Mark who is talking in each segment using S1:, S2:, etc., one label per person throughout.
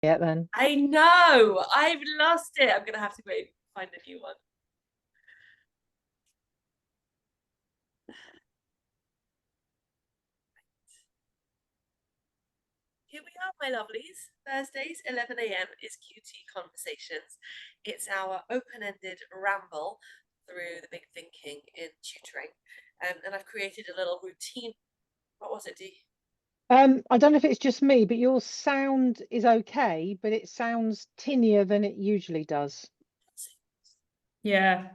S1: yet then.
S2: I know, I've lost it. I'm gonna have to wait, find a new one. Here we are, my lovelies. Thursdays, 11 a.m. is QT Conversations. It's our open-ended ramble through the big thinking in tutoring. And I've created a little routine. What was it, Dee?
S1: I don't know if it's just me, but your sound is okay, but it sounds tinnier than it usually does.
S3: Yeah,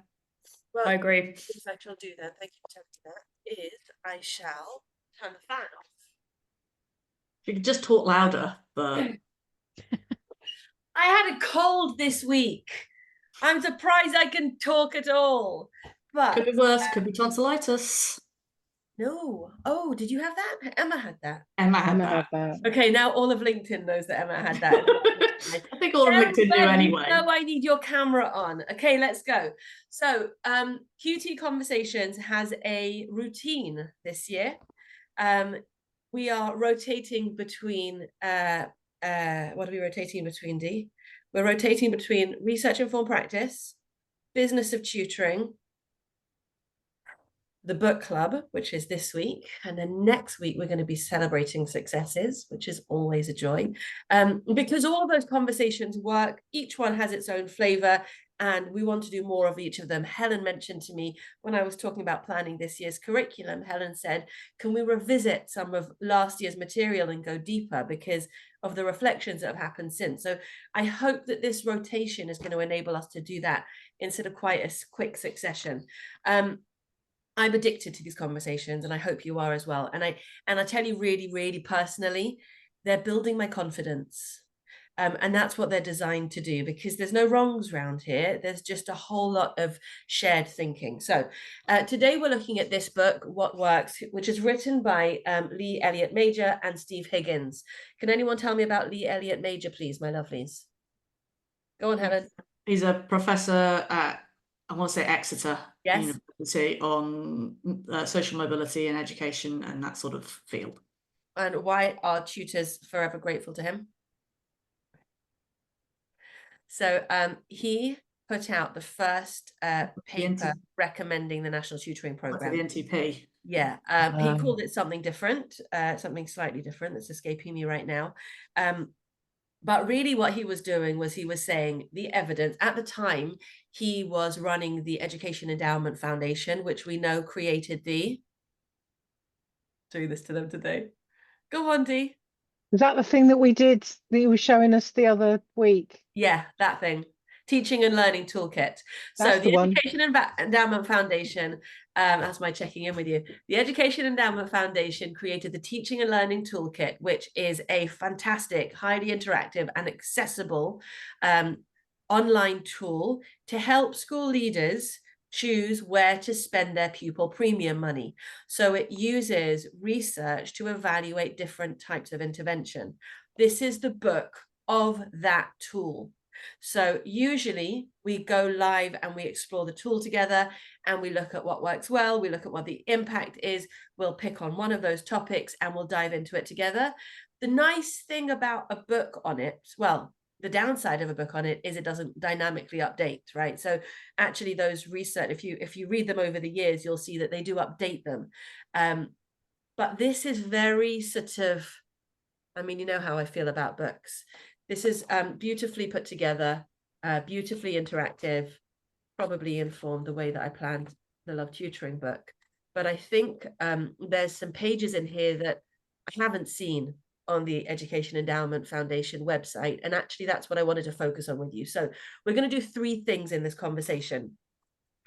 S2: Well,
S3: I agree.
S2: in fact, I'll do then, thank you for telling me that, is I shall turn the fan off.
S4: You could just talk louder, but
S2: I had a cold this week. I'm surprised I can talk at all. But
S4: could be worse, could be tonsillitis.
S2: no. Oh, did you have that? Emma had that.
S4: Emma had
S1: Emma
S4: that.
S1: had that.
S2: Okay, now all of LinkedIn knows that Emma had that.
S4: I think all of LinkedIn knew anyway.
S2: No, I need your camera on. Okay, let's go. So, QT Conversations has a routine this year. We are rotating between what are we rotating between, Dee? We're rotating between research informed practice, business of tutoring, the book club, which is this week, and then next week we're going to be celebrating successes, which is always a joy, because all of those conversations work. Each one has its own flavor, and we want to do more of each of them. Helen mentioned to me when I was talking about planning this year's curriculum, Helen said, can we revisit some of last year's material and go deeper because of the reflections that have happened since? So I hope that this rotation is going to enable us to do that instead of quite a quick succession. I'm addicted to these conversations, and I hope you are as well. And I tell you really, really personally, they're building my confidence. And that's what they're designed to do, because there's no wrongs around here. There's just a whole lot of shared thinking. So today we're looking at this book, What Works, which is written by Lee Elliot Major and Steve Higgins. Can anyone tell me about Lee Elliot Major, please, my lovelies? Go on, Helen.
S4: He's a professor at, I want to say, Exeter
S2: Yes.
S4: University on social mobility and education and that sort of field. And
S2: why are tutors forever grateful to him? So he put out the first paper recommending the National Tutoring Programme.
S4: The NTP.
S2: Yeah, he called it something different, something slightly different that's escaping me right now. But really what he was doing was he was saying the evidence. At the time, he was running the Education Endowment Foundation, which we know created the... Doing this to them today. Go on, Dee.
S1: Is that the thing that we did that you were showing us the other week?
S2: Yeah, that thing. Teaching and Learning Toolkit. So the Education Endowment Foundation, that's my checking in with you. The Education Endowment Foundation created the Teaching and Learning Toolkit, which is a fantastic, highly interactive and accessible online tool to help school leaders choose where to spend their pupil premium money. So it uses research to evaluate different types of intervention. This is the book of that tool. So usually we go live and we explore the tool together and we look at what works well, we look at what the impact is, we'll pick on one of those topics and we'll dive into it together. The nice thing about a book on it, well, the downside of a book on it is it doesn't dynamically update, right? So actually those research, if you read them over the years, you'll see that they do update them. But this is very sort of, I mean, you know how I feel about books. This is beautifully put together, beautifully interactive, probably informed the way that I planned the Love Tutoring book. But I think there's some pages in here that I haven't seen on the Education Endowment Foundation website. And actually, that's what I wanted to focus on with you. So we're going to do 3 things in this conversation.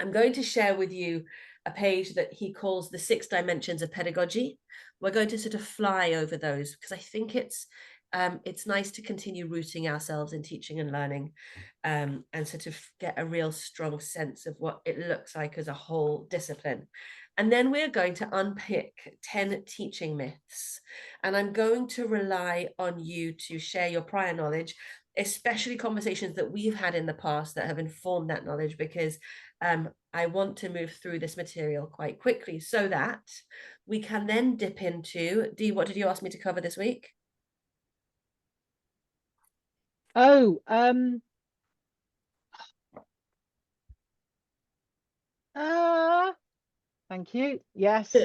S2: I'm going to share with you a page that he calls the 6 dimensions of pedagogy. We're going to sort of fly over those because I think it's nice to continue rooting ourselves in teaching and learning and sort of get a real strong sense of what it looks like as a whole discipline. And then we're going to unpick 10 teaching myths. And I'm going to rely on you to share your prior knowledge, especially conversations that we've had in the past that have informed that knowledge, because I want to move through this material quite quickly so that we can then dip into, Dee, what did you ask me to cover this week?
S1: Oh, thank you. Yes.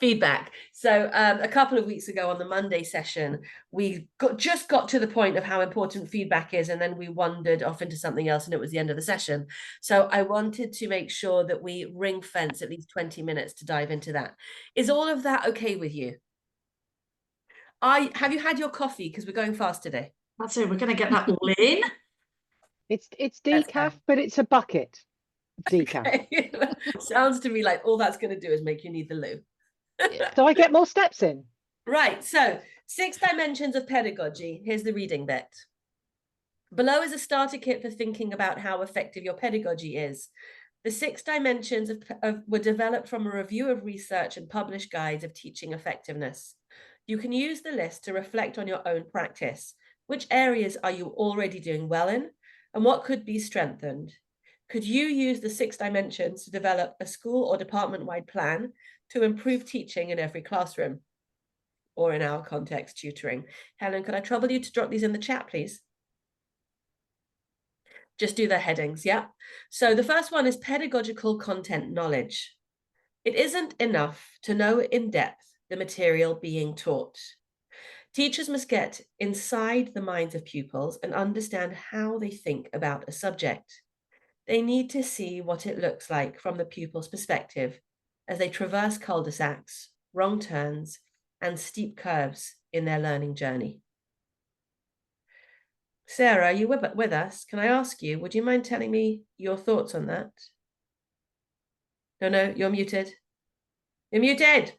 S2: Feedback. So a couple of weeks ago on the Monday session, we just got to the point of how important feedback is, and then we wandered off into something else, and it was the end of the session. So I wanted to make sure that we ring fence at least 20 minutes to dive into that. Is all of that okay with you? Have you had your coffee? Because we're going fast today.
S4: That's it. We're going to get that all in.
S1: It's decaf, but it's a bucket. Decaf.
S2: Okay. Sounds to me like all that's going to do is make you need the loo.
S1: So I get more steps in.
S2: Right. So 6 dimensions of pedagogy. Here's the reading bit. Below is a starter kit for thinking about how effective your pedagogy is. The 6 dimensions were developed from a review of research and published guides of teaching effectiveness. You can use the list to reflect on your own practice. Which areas are you already doing well in, and what could be strengthened? Could you use the 6 dimensions to develop a school or department-wide plan to improve teaching in every classroom? Or in our context, tutoring. Helen, could I trouble you to drop these in the chat, please? Just do the headings, yeah? So the first one is pedagogical content knowledge. It isn't enough to know in depth the material being taught. Teachers must get inside the minds of pupils and understand how they think about a subject. They need to see what it looks like from the pupil's perspective as they traverse cul-de-sacs, wrong turns, and steep curves in their learning journey. Sarah, are you with us? Can I ask you, would you mind telling me your thoughts on that? No, you're muted. You're muted.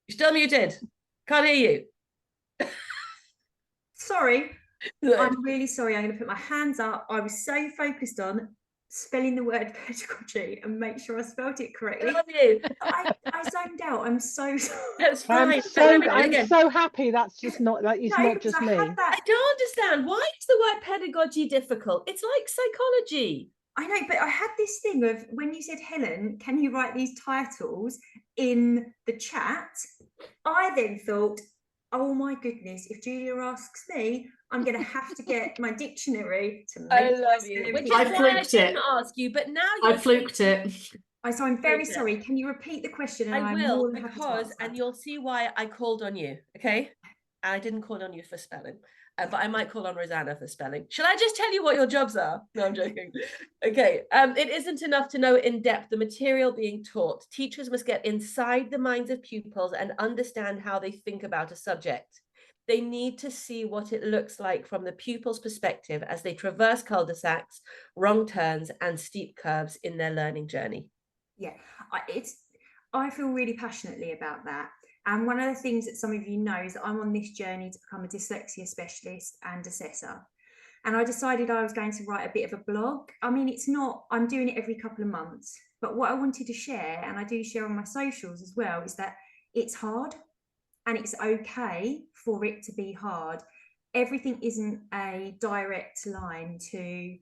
S2: You're still muted. Can't hear you.
S5: Sorry. I'm really sorry. I'm going to put my hands up. I was so focused on spelling the word pedagogy and make sure I spelled it correctly.
S2: I love you.
S5: I zoned out. I'm so sorry.
S2: That's fine.
S1: I'm so happy that's just not that it's not just me.
S2: I don't understand. Why is the word pedagogy difficult? It's like psychology.
S5: I know, but I had this thing of when you said, Helen, can you write these titles in the chat? I then thought, oh my goodness, if Julia asks me, I'm going to have to get my dictionary to make
S2: I love you. Which is why I didn't ask you, but now
S4: I fluked it.
S5: So I'm very sorry. Can you repeat the question? And
S2: I will, because, and you'll see why I called on you, okay? I didn't call on you for spelling, but I might call on Rosanna for spelling. Shall I just tell you what your jobs are? No, I'm joking. Okay, it isn't enough to know in depth the material being taught. Teachers must get inside the minds of pupils and understand how they think about a subject. They need to see what it looks like from the pupil's perspective as they traverse cul-de-sacs, wrong turns, and steep curves in their learning journey.
S5: Yeah, I feel really passionately about that. And one of the things that some of you know is that I'm on this journey to become a dyslexia specialist and assessor. And I decided I was going to write a bit of a blog. I mean, it's not, I'm doing it every couple of months. But what I wanted to share, and I do share on my socials as well, is that it's hard and it's okay for it to be hard. Everything isn't a direct line to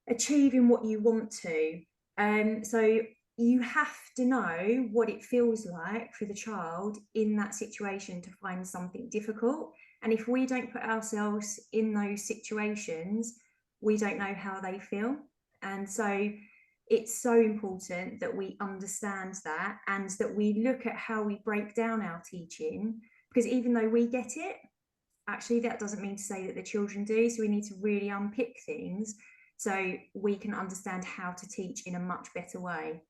S5: achieving what you want to. So you have to know what it feels like for the child in that situation to find something difficult. And if we don't put ourselves in those situations, we don't know how they feel. And so it's so important that we understand that and that we look at how we break down our teaching, because even though we get it, actually that doesn't mean to say that the children do. So we need to really unpick things so we can understand how to teach in a much better way.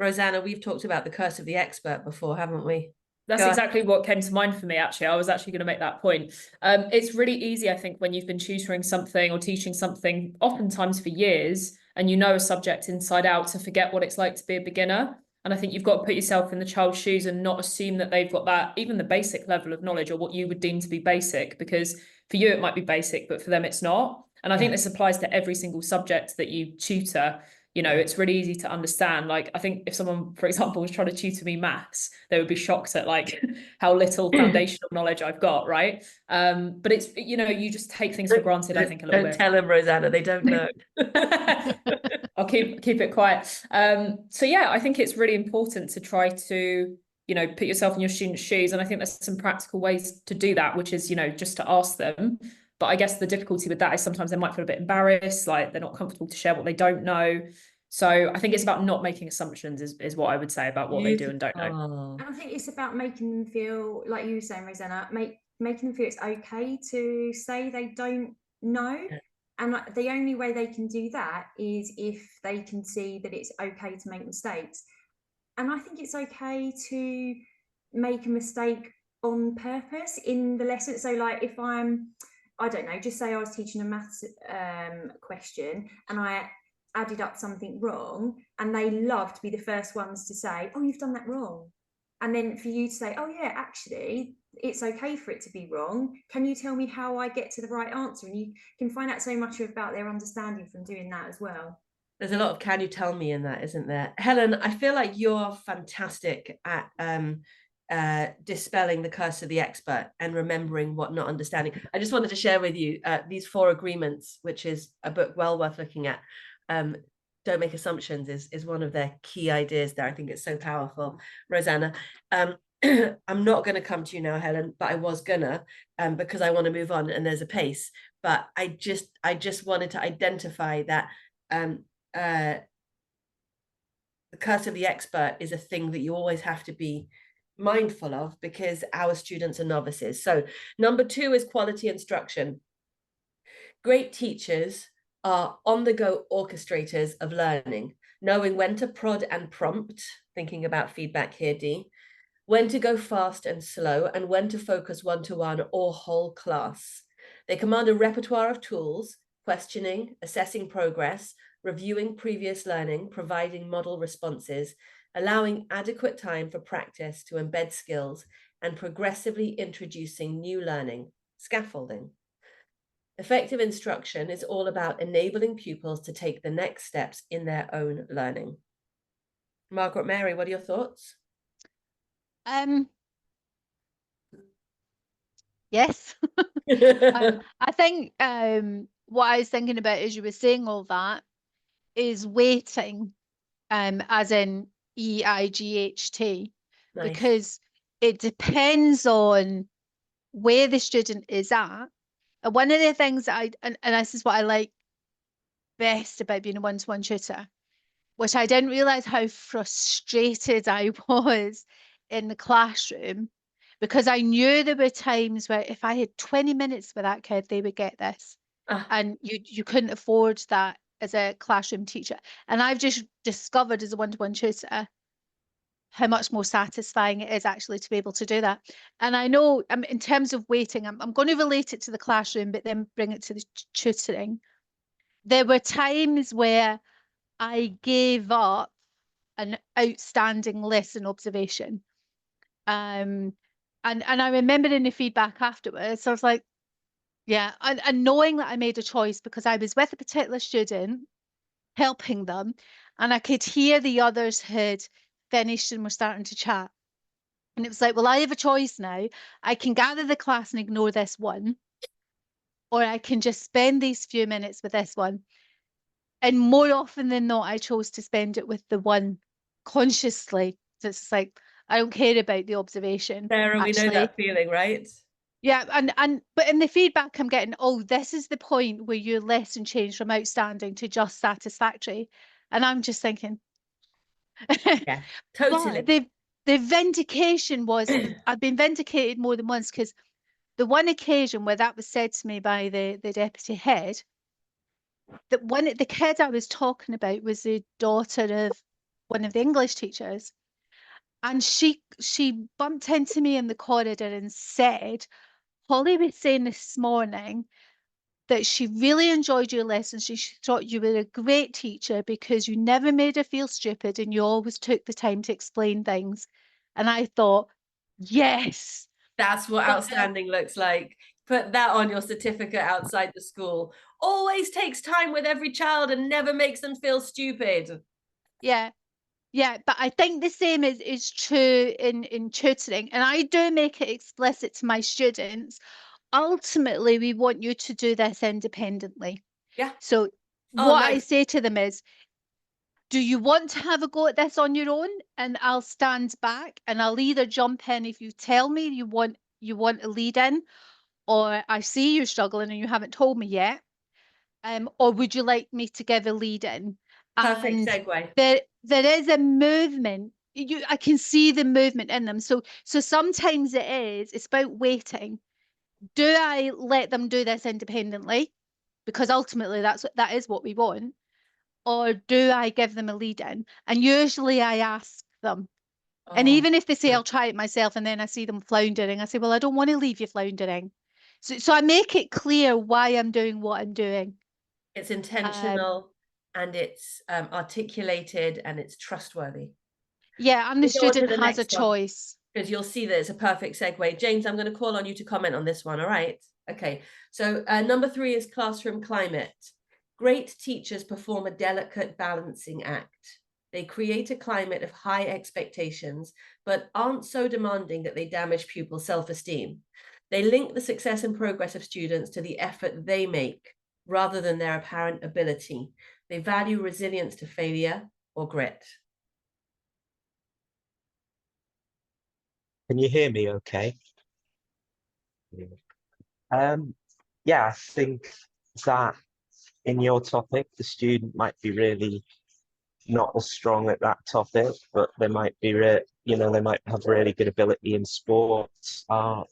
S2: Rosanna, we've talked about the curse of the expert before, haven't we?
S3: That's exactly what came to mind for me, actually. I was actually going to make that point. It's really easy, I think, when you've been tutoring something or teaching something, oftentimes for years, and you know a subject inside out, to forget what it's like to be a beginner. And I think you've got to put yourself in the child's shoes and not assume that they've got that, even the basic level of knowledge or what you would deem to be basic, because for you it might be basic, but for them it's not. And I think this applies to every single subject that you tutor. You know, it's really easy to understand. Like, I think if someone, for example, was trying to tutor me maths, they would be shocked at like how little foundational knowledge I've got, right? But it's, you know, you just take things for granted, I think, a little bit.
S2: Don't tell them, Rosanna, they don't know.
S3: I'll keep it quiet. So yeah, I think it's really important to try to, you know, put yourself in your students' shoes. And I think there's some practical ways to do that, which is, you know, just to ask them, But I guess the difficulty with that is sometimes they might feel a bit embarrassed, like they're not comfortable to share what they don't know. So I think it's about not making assumptions is what I would say about what they do and don't know.
S5: And I think it's about making them feel, like you were saying, Rosanna, making them feel it's okay to say they don't know.
S2: Yeah.
S5: And the only way they can do that is if they can see that it's okay to make mistakes. And I think it's okay to make a mistake on purpose in the lesson. So like if I don't know, just say I was teaching a maths question and I added up something wrong, and they love to be the first ones to say, oh, you've done that wrong. And then for you to say, oh yeah, actually, it's okay for it to be wrong. Can you tell me how I get to the right answer? And you can find out so much about their understanding from doing that as well.
S2: There's a lot of can you tell me in that, isn't there? Helen, I feel like you're fantastic at dispelling the curse of the expert and remembering what not understanding. I just wanted to share with you these 4 agreements, which is a book well worth looking at. Don't make assumptions is one of their key ideas there. I think it's so powerful. Rosanna, I'm not going to come to you now, Helen, but I was gonna because I want to move on and there's a pace. But I just wanted to identify that the curse of the expert is a thing that you always have to be mindful of because our students are novices. So number 2 is quality instruction. Great teachers are on-the-go orchestrators of learning, knowing when to prod and prompt, thinking about feedback here, Dee, when to go fast and slow, and when to focus one-to-one or whole class. They command a repertoire of tools, questioning, assessing progress, reviewing previous learning, providing model responses, allowing adequate time for practice to embed skills, and progressively introducing new learning, scaffolding. Effective instruction is all about enabling pupils to take the next steps in their own learning. Margaret Mary, what are your thoughts?
S6: Yes. I think what I was thinking about as you were saying all that is weighting, as in EIGHT,
S2: Nice.
S6: because it depends on where the student is at. And one of the things that and this is what I like best about being a one-to-one tutor, which I didn't realize how frustrated I was in the classroom, because I knew there were times where if I had 20 minutes with that kid, they would get this. And you couldn't afford that as a classroom teacher. And I've just discovered as a one-to-one tutor how much more satisfying it is actually to be able to do that. And I know in terms of weighting, I'm going to relate it to the classroom, but then bring it to the tutoring. There were times where I gave up an outstanding lesson observation. And I remember in the feedback afterwards, I was like, yeah, and knowing that I made a choice because I was with a particular student, helping them, and I could hear the others had finished and were starting to chat. And it was like, well, I have a choice now. I can gather the class and ignore this one, or I can just spend these few minutes with this one. And more often than not, I chose to spend it with the one consciously. So it's like, I don't care about the observation.
S2: Sarah, we know that feeling, right?
S6: Yeah, but in the feedback I'm getting, oh, this is the point where your lesson changed from outstanding to just satisfactory. And I'm just thinking,
S2: yeah, totally.
S6: The vindication was, I've been vindicated more than once, because the one occasion where that was said to me by the deputy head, that the kid I was talking about was the daughter of one of the English teachers. And she bumped into me in the corridor and said, Holly was saying this morning that she really enjoyed your lessons. She thought you were a great teacher because you never made her feel stupid and you always took the time to explain things. And I thought, yes.
S2: That's what outstanding looks like. Put that on your certificate outside the school. Always takes time with every child and never makes them feel stupid.
S6: Yeah. Yeah, but I think the same is true in tutoring. And I do make it explicit to my students. Ultimately, we want you to do this independently.
S2: Yeah.
S6: So what I say to them is, do you want to have a go at this on your own? And I'll stand back and I'll either jump in if you tell me you want a lead in, or I see you're struggling and you haven't told me yet, or would you like me to give a lead in?
S2: Perfect
S6: And
S2: segue.
S6: there is a movement. I can see the movement in them. So sometimes it's about waiting. Do I let them do this independently? Because ultimately that is what we want. Or do I give them a lead in? And usually I ask them. And
S2: Oh,
S6: even if they say
S2: good.
S6: I'll try it myself and then I see them floundering, I say, well, I don't want to leave you floundering. So I make it clear why I'm doing what I'm doing.
S2: It's intentional and it's articulated and it's trustworthy.
S6: Yeah, and the
S2: We'll go on to
S6: student
S2: the
S6: has a
S2: next one,
S6: choice.
S2: because you'll see that it's a perfect segue. James, I'm going to call on you to comment on this one. All right. Okay. So number 3 is classroom climate. Great teachers perform a delicate balancing act. They create a climate of high expectations, but aren't so demanding that they damage pupil self-esteem. They link the success and progress of students to the effort they make rather than their apparent ability. They value resilience to failure or grit.
S7: Can you hear me okay? Yeah, I think that in your topic, the student might be really not as strong at that topic, but they might be, they might have really good ability in sports, art.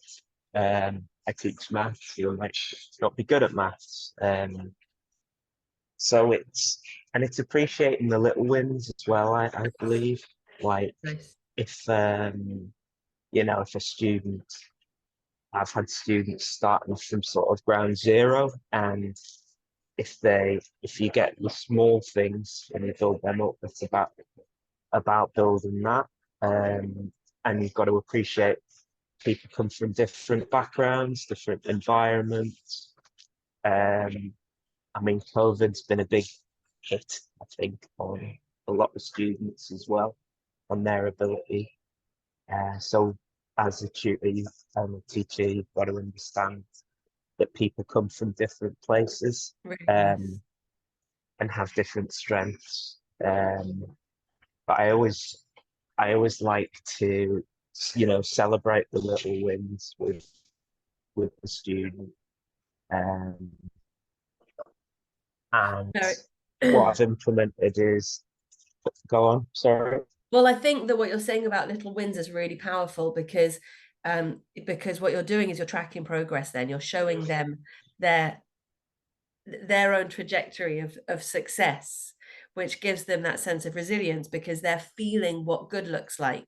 S7: I teach maths, you might not be good at maths. So it's appreciating the little wins as well, I believe. Like
S2: Nice.
S7: if if a student, I've had students starting from sort of ground zero, and if you get the small things and you build them up, it's about building that. And you've got to appreciate people come from different backgrounds, different environments. I mean, COVID's been a big hit, I think, on a lot of students as well, on their ability. So as a tutor and a teacher, you've got to understand that people come from different places,
S2: Really nice.
S7: and have different strengths. But I always like to, celebrate the little wins with the student. And what I've implemented is, go on, sorry.
S2: Well, I think that what you're saying about little wins is really powerful, because what you're doing is you're tracking progress. Then you're showing them their own trajectory of success, which gives them that sense of resilience, because they're feeling what good looks like.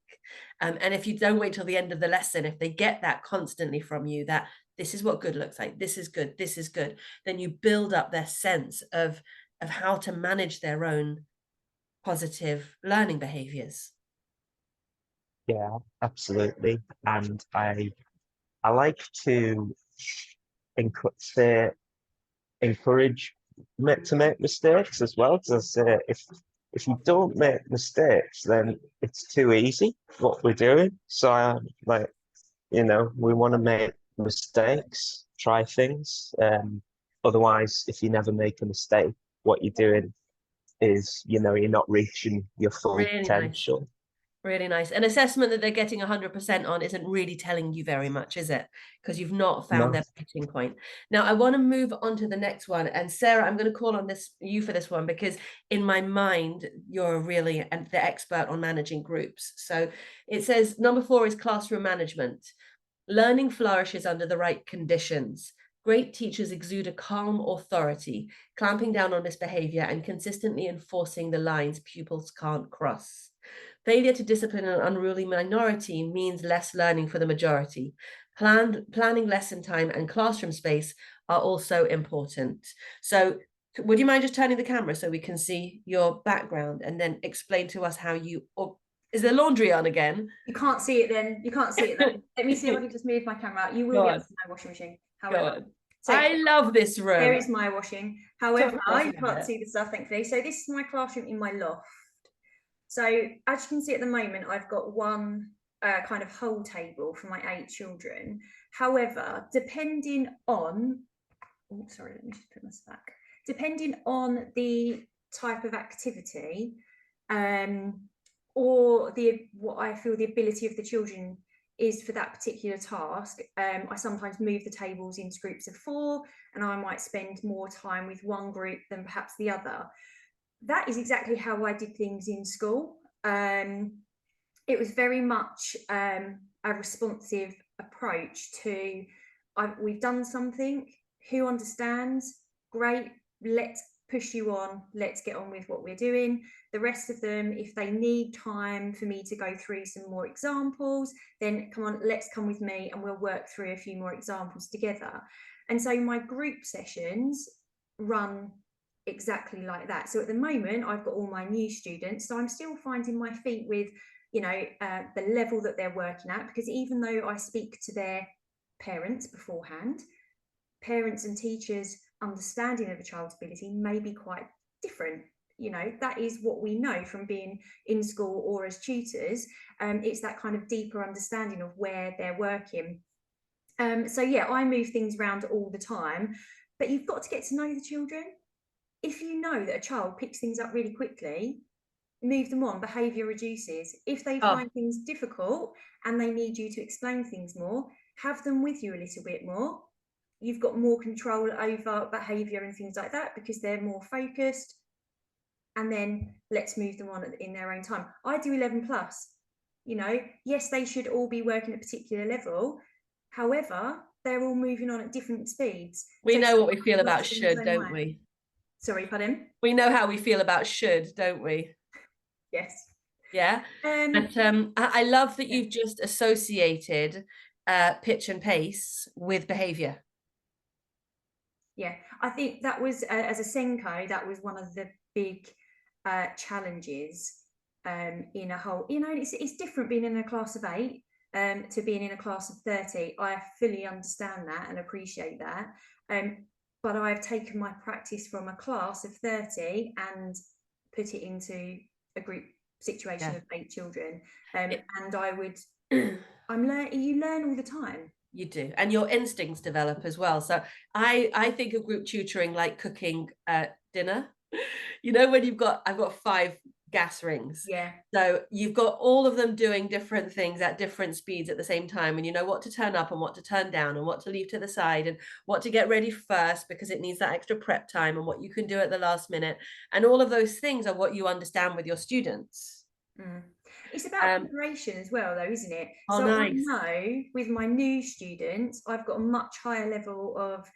S2: And if you don't wait till the end of the lesson, if they get that constantly from you, that this is what good looks like, this is good, then you build up their sense of how to manage their own positive learning behaviors.
S7: Yeah, absolutely. And I like to encourage to make mistakes as well, because if you don't make mistakes, then it's too easy what we're doing. So we want to make mistakes, try things. Otherwise, if you never make a mistake, what you're doing is, you're not reaching your full
S2: Really
S7: potential.
S2: Nice. Really nice. An assessment that they're getting 100% on isn't really telling you very much, is it? Because you've not found their pitching point. Now, I want to move on to the next one. And Sarah, I'm going to call on you for this one, because in my mind, you're really the expert on managing groups. So it says, number 4 is classroom management. Learning flourishes under the right conditions. Great teachers exude a calm authority, clamping down on misbehavior and consistently enforcing the lines pupils can't cross. Failure to discipline an unruly minority means less learning for the majority. Planning lesson time and classroom space are also important. So would you mind just turning the camera so we can see your background, and then explain to us how you... Is there laundry on again?
S5: You can't see it then. You can't see it then. Let me see if I can just move my camera out. You will be able to see my washing machine. However,
S2: so I love this room.
S5: There is my washing. However, you can't see the stuff, thankfully. So this is my classroom in my loft. So as you can see at the moment, I've got one kind of whole table for my 8 children. However, depending on, sorry, let me just put this back. Depending on the type of activity, or what I feel the ability of the children is for that particular task. I sometimes move the tables into groups of 4, and I might spend more time with one group than perhaps the other. That is exactly how I did things in school. It was very much a responsive approach to, we've done something, who understands? Great, let's push you on, let's get on with what we're doing. The rest of them, if they need time for me to go through some more examples, then come on, let's come with me and we'll work through a few more examples together. And so my group sessions run exactly like that. So at the moment, I've got all my new students, so I'm still finding my feet with, you know, the level that they're working at, because even though I speak to their parents beforehand, parents and teachers' understanding of a child's ability may be quite different. You know, that is what we know from being in school or as tutors. It's that kind of deeper understanding of where they're working. So yeah, I move things around all the time, but you've got to get to know the children. If you know that a child picks things up really quickly, move them on, behaviour reduces. If they find things difficult and they need you to explain things more, have them with you a little bit more. You've got more control over behaviour and things like that because they're more focused. And then let's move them on in their own time. I do 11 plus, you know, yes, they should all be working at a particular level. However, they're all moving on at different speeds.
S2: We
S5: So
S2: know what we feel about should, don't we?
S5: Sorry, pardon?
S2: We know how we feel about should, don't we?
S5: Yes.
S2: Yeah. But I love that you've just associated pitch and pace with behaviour.
S5: Yeah, I think that was, as a Senko, that was one of the big challenges in a whole, you know, it's different being in a class of 8 to being in a class of 30. I fully understand that and appreciate that. But I've taken my practice from a class of 30 and put it into a group situation of 8 children. And I would, you learn all the time.
S2: You do, and your instincts develop as well. So I think of group tutoring like cooking dinner. You know, when I've got 5 gas rings.
S5: Yeah.
S2: So you've got all of them doing different things at different speeds at the same time, and you know what to turn up and what to turn down and what to leave to the side and what to get ready first because it needs that extra prep time and what you can do at the last minute. And all of those things are what you understand with your students.
S5: It's about preparation as well, though, isn't it? So
S2: nice.
S5: I know with my new students, I've got a much higher level of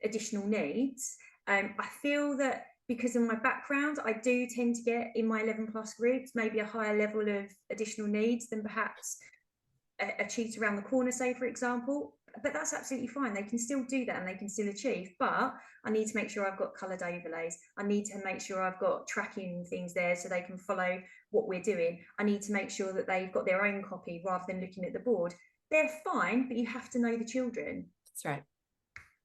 S5: additional needs. I feel that because of my background, I do tend to get in my 11 plus groups maybe a higher level of additional needs than perhaps a tutor around the corner, say, for example. But that's absolutely fine. They can still do that and they can still achieve. But I need to make sure I've got coloured overlays. I need to make sure I've got tracking things there so they can follow what we're doing. I need to make sure that they've got their own copy rather than looking at the board. They're fine, but you have to know the children.
S2: That's right.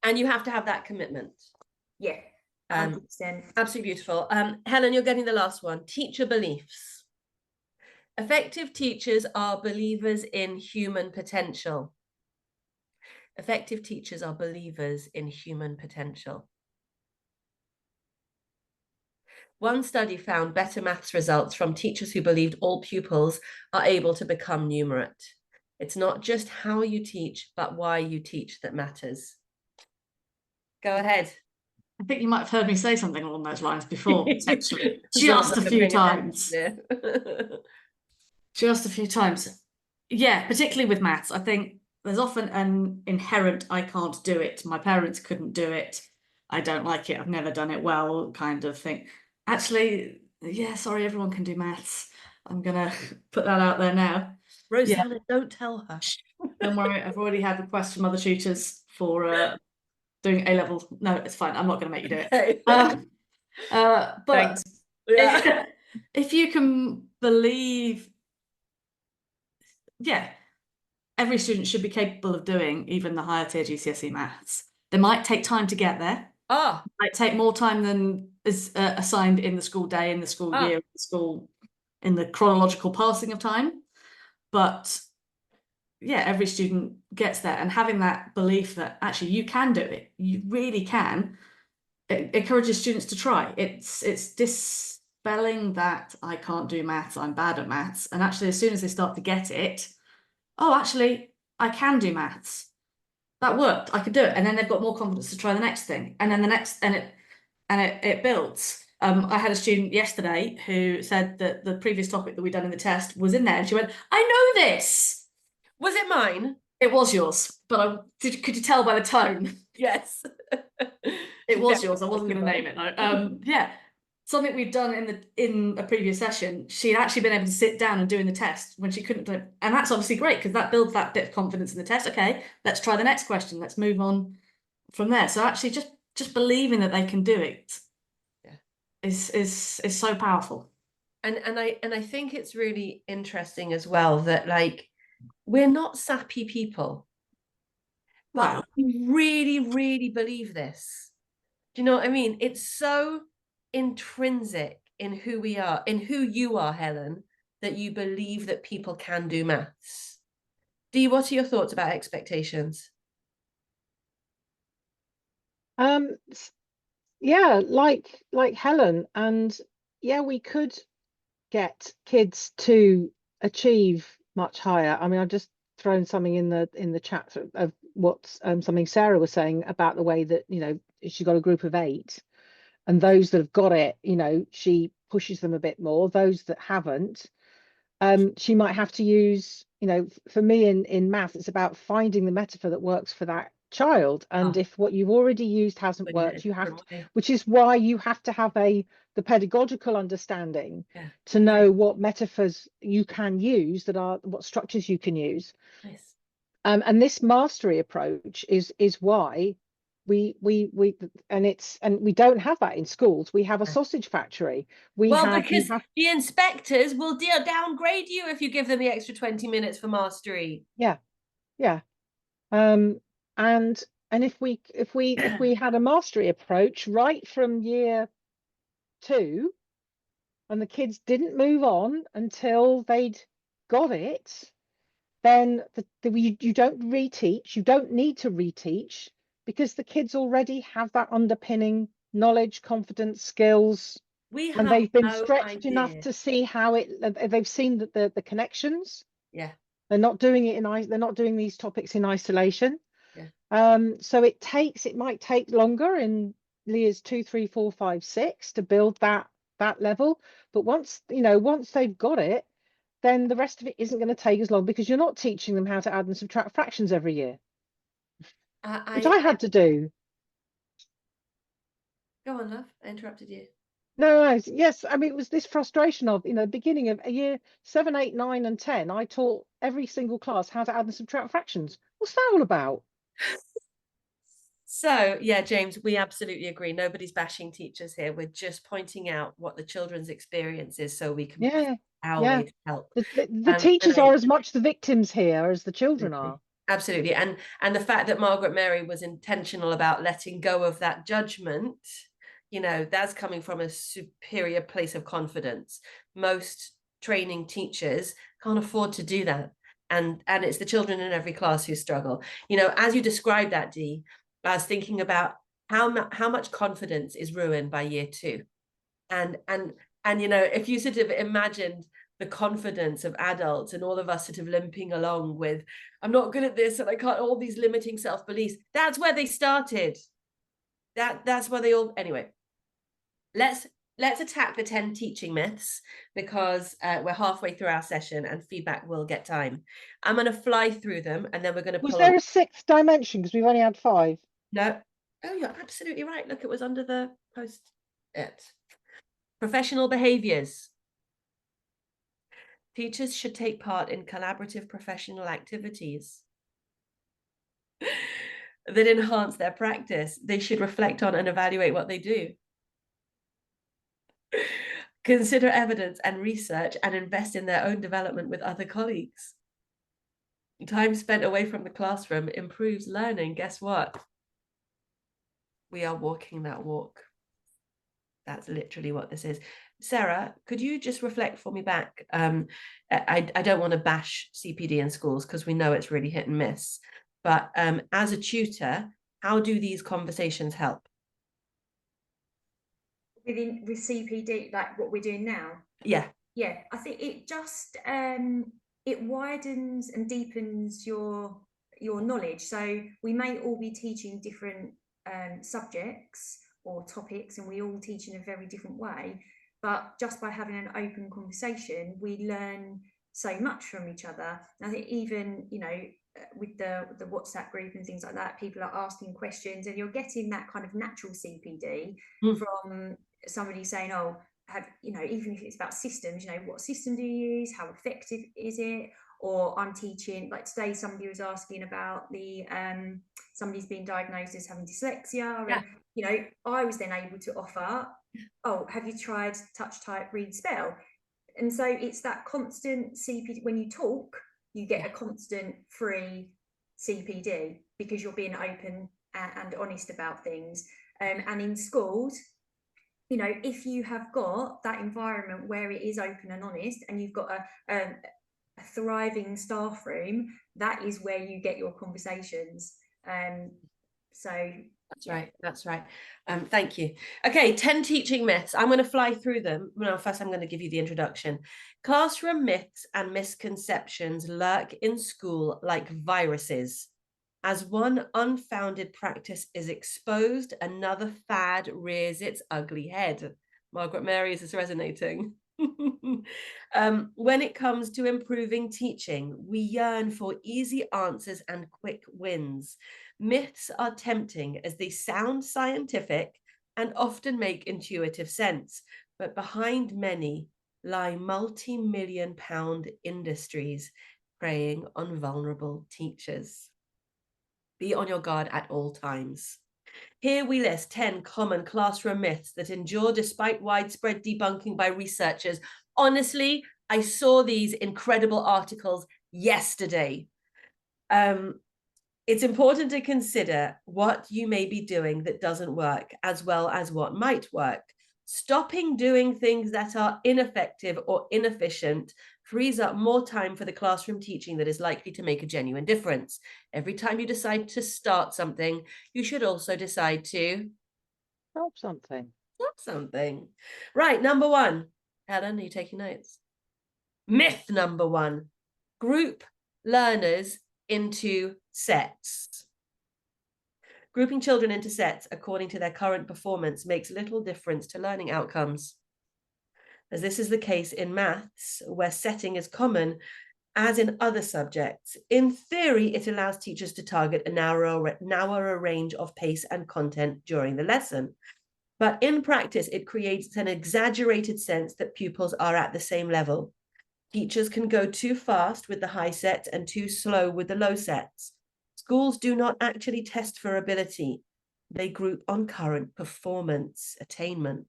S2: And you have to have that commitment.
S5: Yeah, 100%.
S2: Absolutely beautiful. Helen, you're getting the last one. Teacher beliefs. Effective teachers are believers in human potential. Effective teachers are believers in human potential. One study found better maths results from teachers who believed all pupils are able to become numerate. It's not just how you teach, but why you teach that matters. Go ahead.
S4: I think you might have heard me say something along those lines before, potentially. Just a few times. Just a few times. Yeah, particularly with maths. I think there's often an inherent, I can't do it. My parents couldn't do it. I don't like it. I've never done it well kind of thing. Actually, yeah, sorry, everyone can do maths. I'm going to put that out there now.
S2: Rosanna, don't tell her.
S4: Don't worry, I've already had requests from other tutors for doing A-level. No, it's fine. I'm not going to make you do it. But if you can believe, every student should be capable of doing even the higher tier GCSE maths. They might take time to get there. It might take more time than is assigned in the school day, in the school year, in the school, in the chronological passing of time. But yeah, every student gets there, and having that belief that actually you can do it, you really can, it encourages students to try. It's dispelling that I can't do maths, I'm bad at maths, and actually as soon as they start to get it, oh, actually, I can do maths. That worked. I could do it. And then they've got more confidence to try the next thing. And then the next, and it builds. I had a student yesterday who said that the previous topic that we'd done in the test was in there, and she went, I know this.
S2: Was it mine?
S4: It was yours, but could you tell by the tone?
S2: Yes.
S4: It was yours. I wasn't going to name it though. Yeah. Something we'd done in a previous session, she'd actually been able to sit down and doing the test when she couldn't do it. And that's obviously great because that builds that bit of confidence in the test. Okay, let's try the next question. Let's move on from there. So actually just believing that they can do it is so powerful.
S2: And I think it's really interesting as well that, like, we're not sappy people, but we really, really believe this. Do you know what I mean? It's so intrinsic in who we are, in who you are, Helen, that you believe that people can do maths. Dee, what are your thoughts about expectations?
S1: Yeah, like Helen, and yeah, we could get kids to achieve much higher. I mean, I've just thrown something in the chat of what something Sarah was saying about the way that, you know, she got a group of 8, and those that have got it, you know, she pushes them a bit more. Those that haven't, she might have to use, you know, for me in math, it's about finding the metaphor that works for that child. And if what you've already used hasn't worked, you have to, which is why you have to have the pedagogical understanding to know what metaphors you can use, what structures you can use.
S2: Nice.
S1: And this mastery approach is why we don't have that in schools. We have a sausage factory.
S2: Because the inspectors will downgrade you if you give them the extra 20 minutes for mastery.
S1: Yeah. And if we had a mastery approach right from year 2, and the kids didn't move on until they'd got it, then you don't reteach. You don't need to reteach, because the kids already have that underpinning knowledge, confidence, skills, and they've been stretched enough to see how they've seen the connections.
S2: Yeah,
S1: they're not doing these topics in isolation. So it might take longer in years 2, 3, 4, 5, 6 to build that level, but once they've got it, then the rest of it isn't going to take as long, because you're not teaching them how to add and subtract fractions every year, which I had to do.
S2: Go on, love. I interrupted you.
S1: No, yes. I mean, it was this frustration of, beginning of year 7, 8, 9, and 10, I taught every single class how to add and subtract fractions. What's that all about?
S2: So, yeah, James, we absolutely agree. Nobody's bashing teachers here. We're just pointing out what the children's experience is, so we can way to help.
S1: The teachers are as much the victims here as the children are.
S2: Absolutely. And the fact that Margaret Mary was intentional about letting go of that judgment, that's coming from a superior place of confidence. Most training teachers can't afford to do that. And it's the children in every class who struggle. As you described that, Dee, I was thinking about how much confidence is ruined by year 2. And if you sort of imagined the confidence of adults and all of us sort of limping along with, I'm not good at this and I can't, all these limiting self-beliefs, that's where they started. That's where they all, anyway, let's attack the 10 teaching myths, because we're halfway through our session and feedback will get time. I'm going to fly through them, and then we're going to
S1: Was there a 6th dimension? Because we've only had 5.
S2: No. Oh, you're absolutely right. Look, it was under the post-it. Professional behaviors. Teachers should take part in collaborative professional activities that enhance their practice. They should reflect on and evaluate what they do. Consider evidence and research and invest in their own development with other colleagues. Time spent away from the classroom improves learning. Guess what? We are walking that walk. That's literally what this is. Sarah, could you just reflect for me back? I don't want to bash CPD in schools because we know it's really hit and miss. But as a tutor, how do these conversations help?
S5: With CPD, like what we're doing now?
S2: Yeah.
S5: Yeah, I think it just it widens and deepens your knowledge. So we may all be teaching different subjects or topics, and we all teach in a very different way, but just by having an open conversation, we learn so much from each other. And I think even, you know, with the WhatsApp group and things like that, people are asking questions, and you're getting that kind of natural CPD from somebody saying, oh, have, you know, even if it's about systems, you know, what system do you use, how effective is it? Or I'm teaching, like today somebody was asking about the somebody's been diagnosed as having dyslexia, and you know, I was then able to offer, oh, have you tried touch, type, read, spell? And so it's that constant CPD. When you talk, you get a constant free CPD because you're being open and honest about things. And in schools, you know, if you have got that environment where it is open and honest, and you've got a thriving staff room, that is where you get your conversations. So
S2: that's right. Thank you. Okay, 10 teaching myths. I'm going to fly through them. Well, first I'm going to give you the introduction. Classroom myths and misconceptions lurk in school like viruses. As one unfounded practice is exposed, another fad rears its ugly head. Margaret Mary, is this resonating? When it comes to improving teaching, we yearn for easy answers and quick wins. Myths are tempting as they sound scientific and often make intuitive sense, but behind many lie multi-million-pound industries preying on vulnerable teachers. Be on your guard at all times. Here we list 10 common classroom myths that endure despite widespread debunking by researchers. Honestly, I saw these incredible articles yesterday. It's important to consider what you may be doing that doesn't work, as well as what might work. Stopping doing things that are ineffective or inefficient frees up more time for the classroom teaching that is likely to make a genuine difference. Every time you decide to start something, you should also decide to
S1: stop something.
S2: Stop something. Right, number one. Helen, are you taking notes? Myth number one. Group learners into sets. Grouping children into sets according to their current performance makes little difference to learning outcomes, as this is the case in maths, where setting is common, as in other subjects. In theory, it allows teachers to target a narrower range of pace and content during the lesson. But in practice, it creates an exaggerated sense that pupils are at the same level. Teachers can go too fast with the high sets and too slow with the low sets. Schools do not actually test for ability. They group on current performance attainment.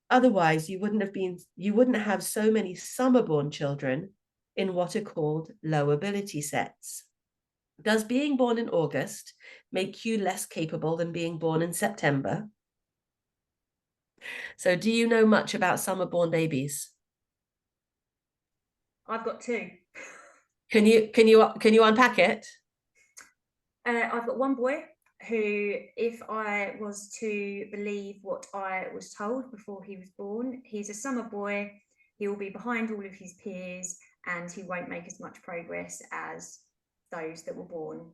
S2: Otherwise, you wouldn't have so many summer-born children in what are called low ability sets. Does being born in August make you less capable than being born in September? So do you know much about summer-born babies?
S5: I've got two.
S2: Can you unpack it?
S5: I've got one boy who, if I was to believe what I was told before he was born, he's a summer boy. He will be behind all of his peers, and he won't make as much progress as those that were born,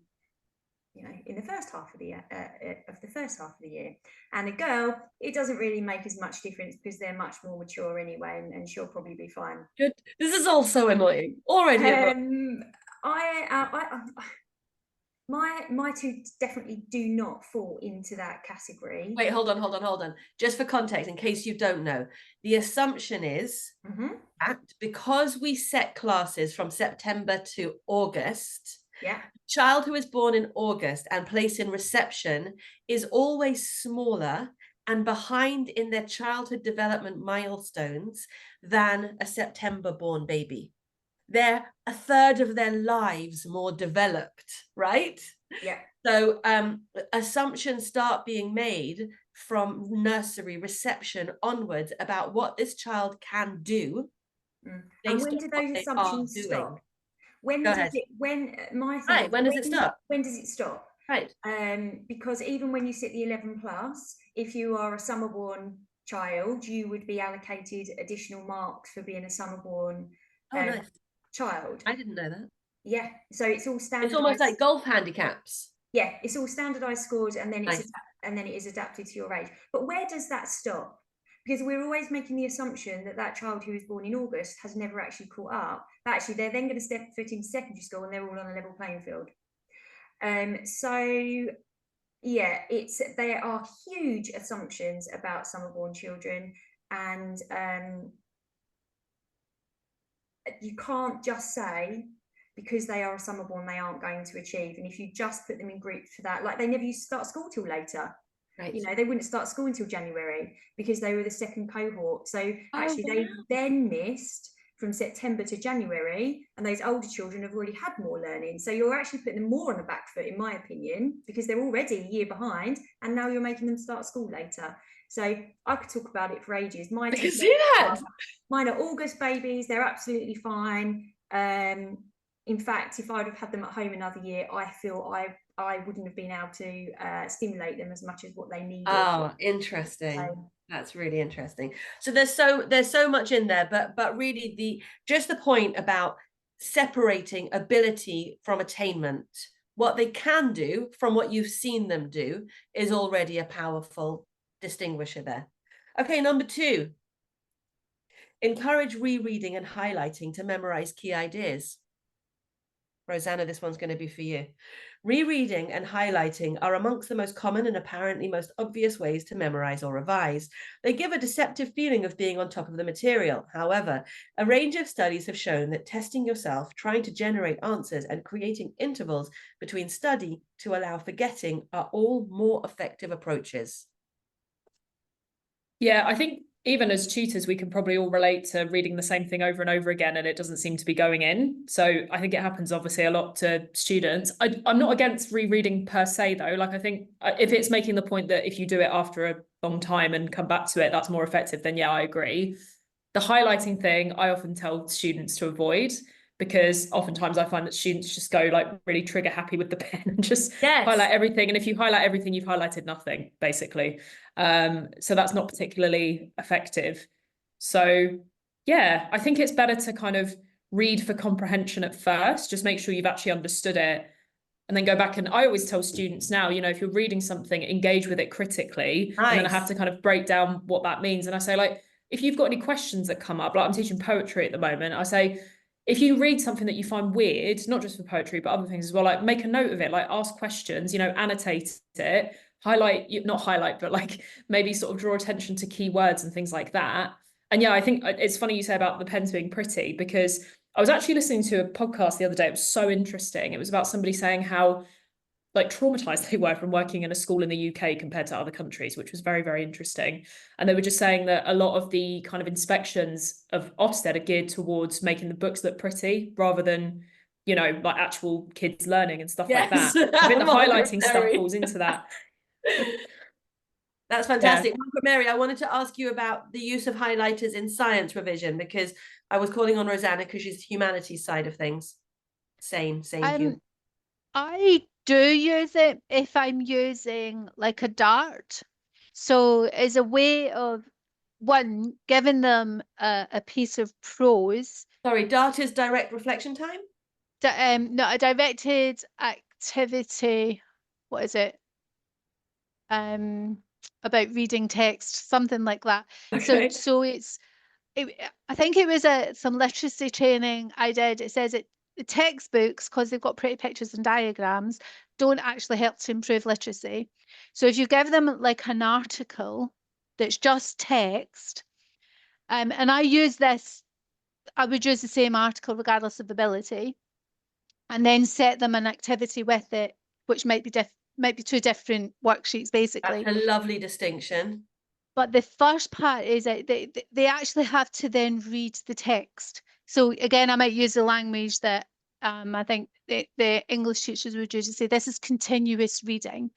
S5: you know, in the first half of the year. And a girl, it doesn't really make as much difference because they're much more mature anyway, and she'll probably be fine.
S2: Good. This is all so annoying already.
S5: My two definitely do not fall into that category.
S2: Wait, hold on. Just for context, in case you don't know, the assumption is that because we set classes from September to August, child who is born in August and placed in reception is always smaller and behind in their childhood development milestones than a September-born baby. They're a third of their lives more developed, right?
S5: Yeah.
S2: So assumptions start being made from nursery reception onwards about what this child can do.
S5: And when do those assumptions stop? When does it stop? When does it stop?
S2: Right.
S5: Because even when you sit the 11 plus, if you are a summer-born child, you would be allocated additional marks for being a summer-born child.
S2: I didn't know that.
S5: Yeah, so it's all standardized.
S2: It's almost like golf handicaps.
S5: Yeah, it's all standardized scores, and then it's and then it is adapted to your age. But where does that stop? Because we're always making the assumption that that child who was born in August has never actually caught up. But actually, they're then going to step foot into secondary school, and they're all on a level playing field. So yeah, there are huge assumptions about summer-born children, and you can't just say because they are a summer-born they aren't going to achieve. And if you just put them in groups for that, like they never used to start school till later. Right. You know, they wouldn't start school until January because they were the second cohort. So actually they then missed from September to January, and those older children have already had more learning. So you're actually putting them more on the back foot, in my opinion, because they're already a year behind, and now you're making them start school later. So I could talk about it for ages. Mine are August babies. They're absolutely fine. In fact, if I'd have had them at home another year, I feel I wouldn't have been able to stimulate them as much as what they needed.
S2: Oh, interesting. That's really interesting. So there's so much in there, but really just the point about separating ability from attainment, what they can do from what you've seen them do, is already a powerful distinguisher there. Okay, number 2. Encourage rereading and highlighting to memorize key ideas. Rosanna, this one's going to be for you. Rereading and highlighting are amongst the most common and apparently most obvious ways to memorize or revise. They give a deceptive feeling of being on top of the material. However, a range of studies have shown that testing yourself, trying to generate answers, and creating intervals between study to allow forgetting are all more effective approaches.
S3: Yeah, I think even as tutors, we can probably all relate to reading the same thing over and over again, and it doesn't seem to be going in. So I think it happens obviously a lot to students. I'm not against rereading per se, though. Like, I think if it's making the point that if you do it after a long time and come back to it, that's more effective, then yeah, I agree. The highlighting thing, I often tell students to avoid, because oftentimes I find that students just go like really trigger happy with the pen and just highlight everything. And if you highlight everything, you've highlighted nothing, basically. So that's not particularly effective. So yeah, I think it's better to kind of read for comprehension at first, just make sure you've actually understood it, and then go back. And I always tell students now, you know, if you're reading something, engage with it critically. Nice. And then I have to kind of break down what that means. And I say, like, if you've got any questions that come up, like I'm teaching poetry at the moment, I say, if you read something that you find weird, not just for poetry, but other things as well, like make a note of it, like ask questions, you know, annotate it, not highlight, but like maybe sort of draw attention to keywords and things like that. And yeah, I think it's funny you say about the pens being pretty, because I was actually listening to a podcast the other day. It was so interesting. It was about somebody saying how like traumatized they were from working in a school in the UK compared to other countries, which was very, very interesting. And they were just saying that a lot of the kind of inspections of Ofsted are geared towards making the books look pretty rather than, you know, like actual kids learning and stuff like that. I think the highlighting stuff falls into that.
S2: That's fantastic. Margaret Mary, I wanted to ask you about the use of highlighters in science revision, because I was calling on Rosanna because she's the humanities side of things. Same here.
S6: I do use it if I'm using like a dart. So as a way of, one, giving them a piece of prose.
S2: Sorry, dart is direct reflection time?
S6: No, a directed activity. What is it? About reading text, something like that. Okay. So I think it was some literacy training I did. It says the textbooks, because they've got pretty pictures and diagrams, don't actually help to improve literacy. So if you give them like an article that's just text, and I would use the same article regardless of ability, and then set them an activity with it, which might be 2 different worksheets, basically.
S2: That's a lovely distinction.
S6: But the first part is that they actually have to then read the text. So again, I might use the language that I think the English teachers would use to say, this is continuous reading.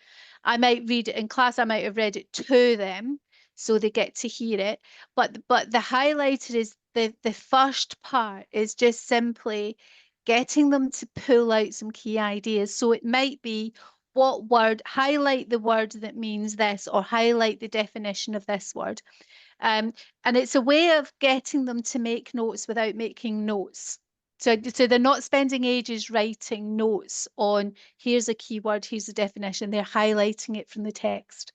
S6: I might read it in class, I might have read it to them, so they get to hear it. But the highlighter is the first part is just simply getting them to pull out some key ideas. So it might be, what word, highlight the word that means this, or highlight the definition of this word. And it's a way of getting them to make notes without making notes. So they're not spending ages writing notes on here's a keyword, here's a definition. They're highlighting it from the text.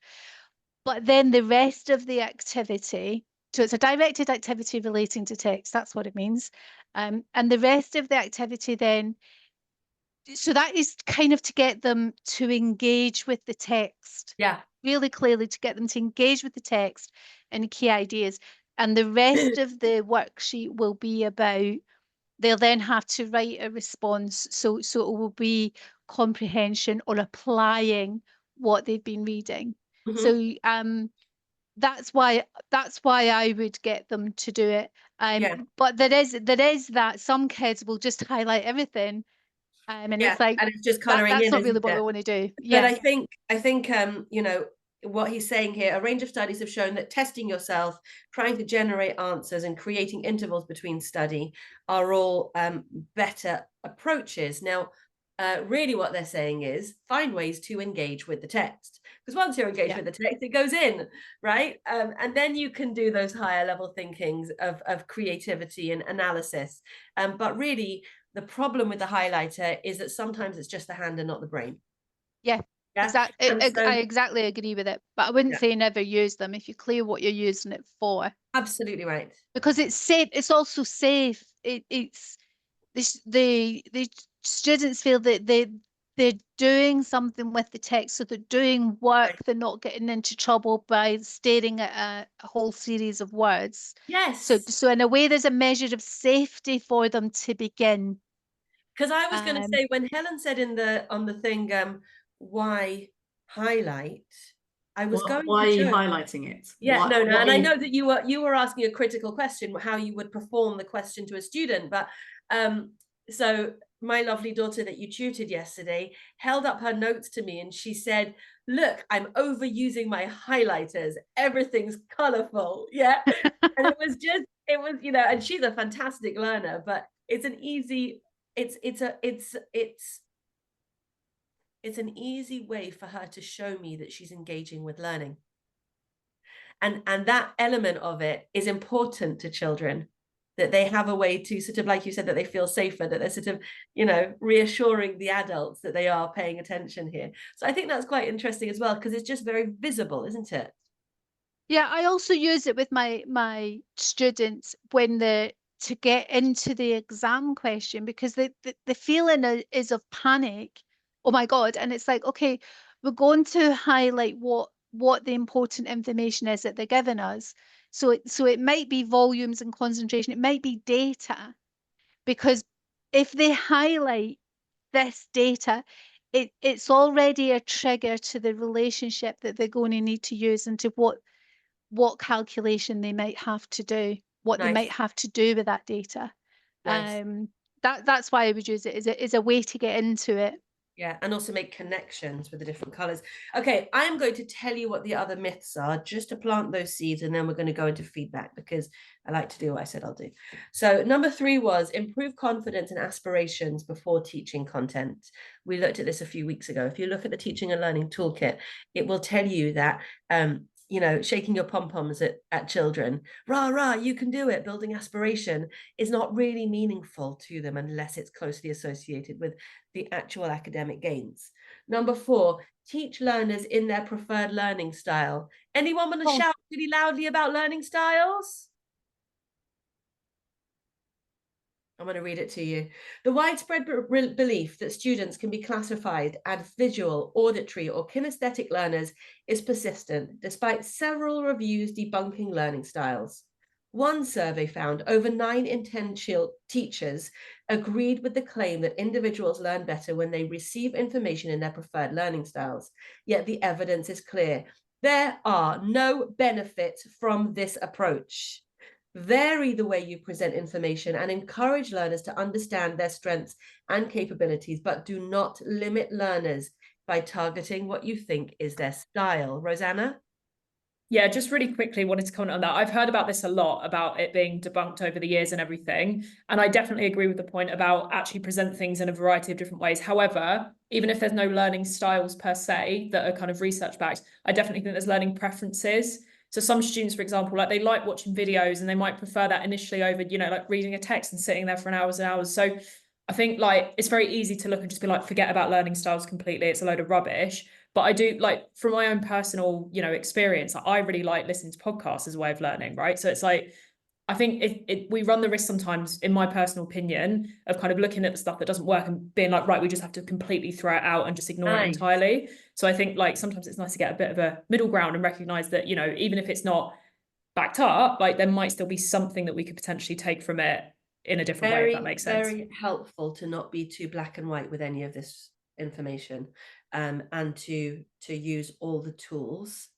S6: But then the rest of the activity, so it's a directed activity relating to text, that's what it means. And the rest of the activity then, so that is kind of to get them to engage with the text.
S2: Yeah.
S6: Really clearly to get them to engage with the text and key ideas. And the rest of the worksheet will be about, they'll then have to write a response. So it will be comprehension or applying what they've been reading. So that's why I would get them to do it. But there is that some kids will just highlight everything. And it's like,
S2: and it's just colouring in.
S6: That's not really what we want to do.
S2: But I think you know, what he's saying here, a range of studies have shown that testing yourself, trying to generate answers and creating intervals between study are all better approaches. Now, really what they're saying is find ways to engage with the text, because once you're engaged with the text, it goes in, right? And then you can do those higher level thinkings of creativity and analysis. But really, the problem with the highlighter is that sometimes it's just the hand and not the brain.
S6: Yeah. Exactly. I exactly agree with it, but I wouldn't say never use them if you're clear what you're using it for.
S2: Absolutely right.
S6: Because it's safe. It's also safe. It's the students feel that they're doing something with the text, so they're doing work. They're not getting into trouble by staring at a whole series of words.
S2: Yes.
S6: So in a way, there's a measure of safety for them to begin.
S2: Because I was going to say, when Helen said on the thing, why highlight? I was going.
S4: Why are you highlighting it?
S2: Yeah, no, and I know that you were asking a critical question, how you would perform the question to a student, but so my lovely daughter that you tutored yesterday held up her notes to me and she said, "Look, I'm overusing my highlighters. Everything's colourful." Yeah, and it was you know, and she's a fantastic learner, but it's an easy. It's an easy way for her to show me that she's engaging with learning. And that element of it is important to children, that they have a way to sort of, like you said, that they feel safer, that they're sort of, you know, reassuring the adults that they are paying attention here. So I think that's quite interesting as well, because it's just very visible, isn't it?
S6: Yeah, I also use it with my students when to get into the exam question, because the feeling is of panic. Oh my God. And it's like, okay, we're going to highlight what the important information is that they're giving us. So it might be volumes and concentration, it might be data, because if they highlight this data, it's already a trigger to the relationship that they're going to need to use into what calculation they might have to do, what they might have to do with that data. That's why I would use it as a way to get into it.
S2: Yeah, and also make connections with the different colours. Okay, I am going to tell you what the other myths are, just to plant those seeds, and then we're going to go into feedback, because I like to do what I said I'll do. So number 3 was improve confidence and aspirations before teaching content. We looked at this a few weeks ago. If you look at the Teaching and Learning Toolkit, it will tell you that you know, shaking your pom-poms at children, rah, rah, you can do it, building aspiration, is not really meaningful to them unless it's closely associated with the actual academic gains. Number 4, teach learners in their preferred learning style. Anyone want to shout really loudly about learning styles? I'm going to read it to you. The widespread belief that students can be classified as visual, auditory, or kinesthetic learners is persistent, despite several reviews debunking learning styles. One survey found over 9 in 10 teachers agreed with the claim that individuals learn better when they receive information in their preferred learning styles. Yet the evidence is clear. There are no benefits from this approach. Vary the way you present information and encourage learners to understand their strengths and capabilities, but do not limit learners by targeting what you think is their style. Rosanna?
S3: Yeah, just really quickly wanted to comment on that. I've heard about this a lot, about it being debunked over the years and everything. And I definitely agree with the point about actually present things in a variety of different ways. However, even if there's no learning styles per se that are kind of research backed, I definitely think there's learning preferences. So some students, for example, like they like watching videos and they might prefer that initially over, you know, like reading a text and sitting there for hours and hours. So I think like it's very easy to look and just be like, forget about learning styles completely. It's a load of rubbish. But I do, like, from my own personal, you know, experience, I really like listening to podcasts as a way of learning, right? So it's like, I think we run the risk sometimes, in my personal opinion, of kind of looking at the stuff that doesn't work and being like, right, we just have to completely throw it out and just ignore it entirely. So I think like sometimes it's nice to get a bit of a middle ground and recognize that, you know, even if it's not backed up, like there might still be something that we could potentially take from it in a different way, if that makes sense.
S2: Very helpful to not be too black and white with any of this information, and to use all the tools.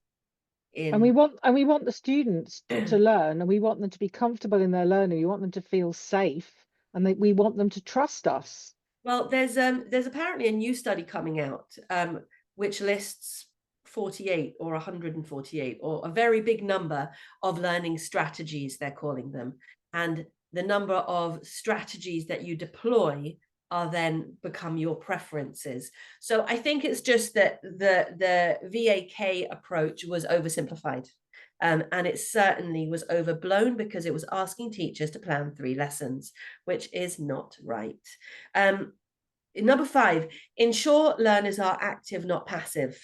S1: And we want the students to learn, and we want them to be comfortable in their learning. We want them to feel safe, and we want them to trust us.
S2: Well, there's apparently a new study coming out, which lists 48 or 148 or a very big number of learning strategies, they're calling them, and the number of strategies that you deploy are then become your preferences. So I think it's just that the VAK approach was oversimplified, and it certainly was overblown because it was asking teachers to plan 3 lessons, which is not right. Number 5, ensure learners are active, not passive.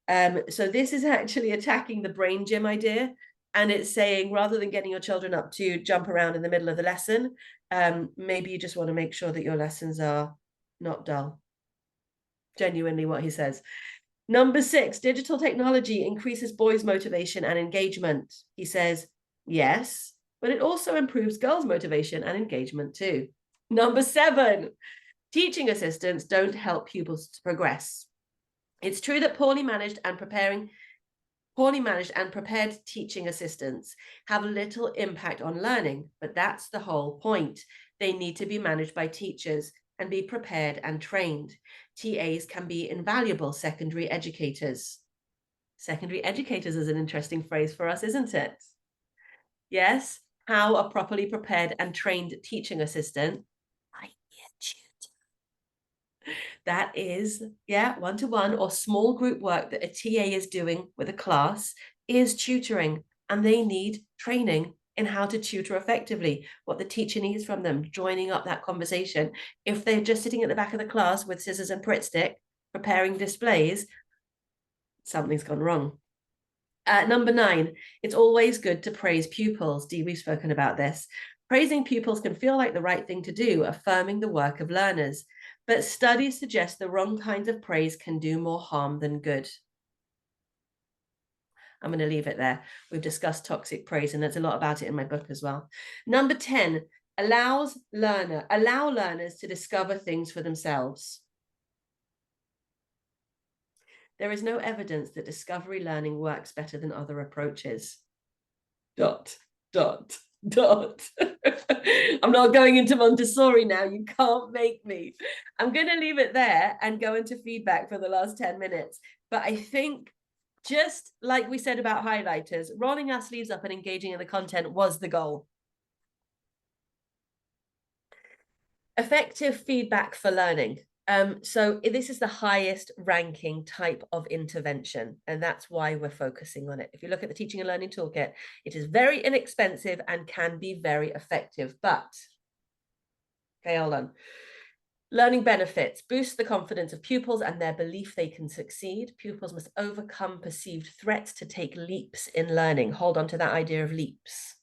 S2: So this is actually attacking the brain gym idea. And it's saying, rather than getting your children up to jump around in the middle of the lesson, maybe you just want to make sure that your lessons are not dull. Genuinely what he says. Number 6, digital technology increases boys' motivation and engagement. He says, yes, but it also improves girls' motivation and engagement too. Number 7, teaching assistants don't help pupils to progress. It's true that poorly managed and prepared teaching assistants have little impact on learning, but that's the whole point. They need to be managed by teachers and be prepared and trained. TAs can be invaluable secondary educators. Secondary educators is an interesting phrase for us, isn't it? Yes, how a properly prepared and trained teaching assistant might be a tutor. That is, one-to-one or small group work that a TA is doing with a class is tutoring, and they need training in how to tutor effectively, what the teacher needs from them, joining up that conversation. If they're just sitting at the back of the class with scissors and Pritt stick, preparing displays, something's gone wrong. Number 9, it's always good to praise pupils. Dee, we've spoken about this. Praising pupils can feel like the right thing to do, affirming the work of learners. But studies suggest the wrong kinds of praise can do more harm than good. I'm going to leave it there. We've discussed toxic praise, and there's a lot about it in my book as well. Number 10, allow learners to discover things for themselves. There is no evidence that discovery learning works better than other approaches. ... I'm not going into Montessori now. You can't make me. I'm going to leave it there and go into feedback for the last 10 minutes. But I think, just like we said about highlighters, rolling our sleeves up and engaging in the content was the goal. Effective feedback for learning. So this is the highest ranking type of intervention, and that's why we're focusing on it. If you look at the Teaching and Learning Toolkit, it is very inexpensive and can be very effective. But, okay, hold on. Learning benefits: boost the confidence of pupils and their belief they can succeed. Pupils must overcome perceived threats to take leaps in learning. Hold on to that idea of leaps.